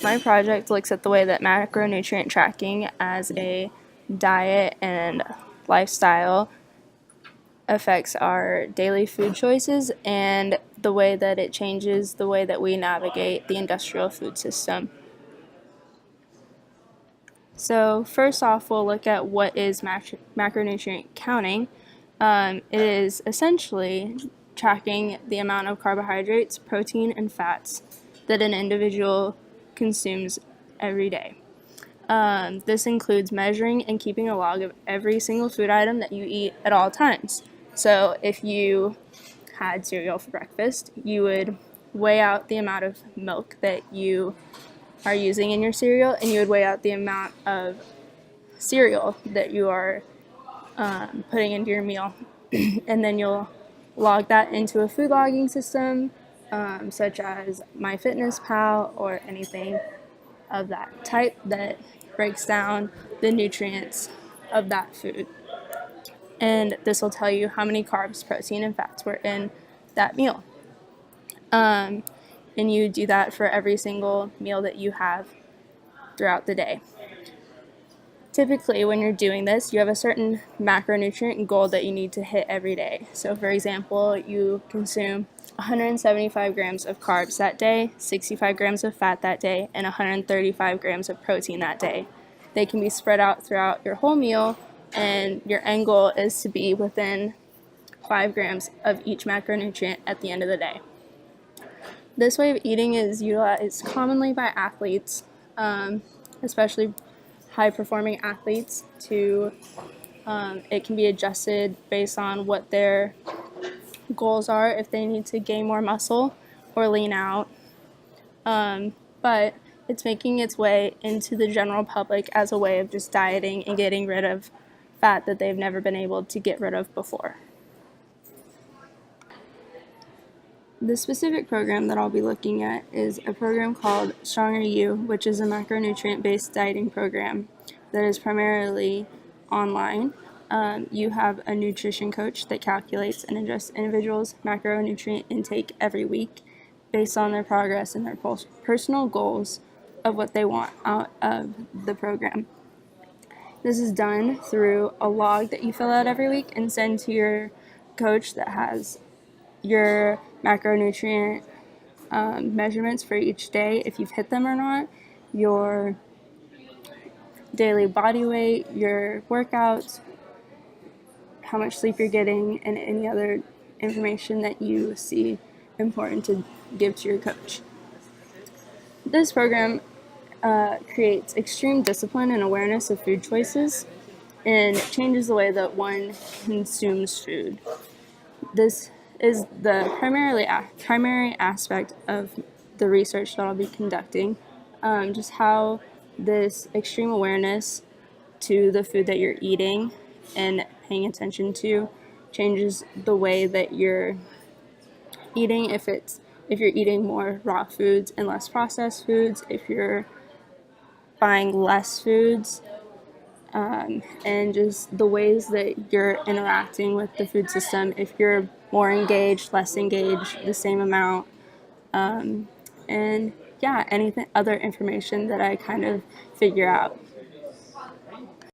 My project looks at the way that macronutrient tracking as a diet and lifestyle affects our daily food choices and the way that it changes the way that we navigate the industrial food system. So first off, we'll look at what is macronutrient counting. It is essentially tracking the amount of carbohydrates, protein, and fats that an individual consumes every day. This includes measuring and keeping a log of every single food item that you eat at all times. So if you had cereal for breakfast, you would weigh out the amount of milk that you are using in your cereal, and you would weigh out the amount of cereal that you are putting into your meal. And then you'll log that into a food logging system, such as MyFitnessPal or anything of that type that breaks down the nutrients of that food. And this will tell you how many carbs, protein, and fats were in that meal. And you do that for every single meal that you have throughout the day. Typically, when you're doing this, you have a certain macronutrient goal that you need to hit every day. So, for example, you consume 175 grams of carbs that day, 65 grams of fat that day, and 135 grams of protein that day. They can be spread out throughout your whole meal, and your end goal is to be within 5 grams of each macronutrient at the end of the day. This way of eating is utilized commonly by athletes, especially high-performing athletes. It can be adjusted based on what their goals are, if they need to gain more muscle or lean out. But it's making its way into the general public as a way of just dieting and getting rid of fat that they've never been able to get rid of before. The specific program that I'll be looking at is a program called Stronger You, which is a macronutrient-based dieting program that is primarily online. You have a nutrition coach that calculates and adjusts individuals' macronutrient intake every week based on their progress and their personal goals of what they want out of the program. This is done through a log that you fill out every week and send to your coach that has your macronutrient measurements for each day, if you've hit them or not, your daily body weight, your workouts, how much sleep you're getting, and any other information that you see important to give to your coach. This program creates extreme discipline and awareness of food choices and changes the way that one consumes food. This is the primary aspect of the research that I'll be conducting, just how this extreme awareness to the food that you're eating and paying attention to changes the way that you're eating, if you're eating more raw foods and less processed foods, if you're buying less foods, and just the ways that you're interacting with the food system, if you're more engaged, less engaged, the same amount, and yeah, anything other information that I kind of figure out.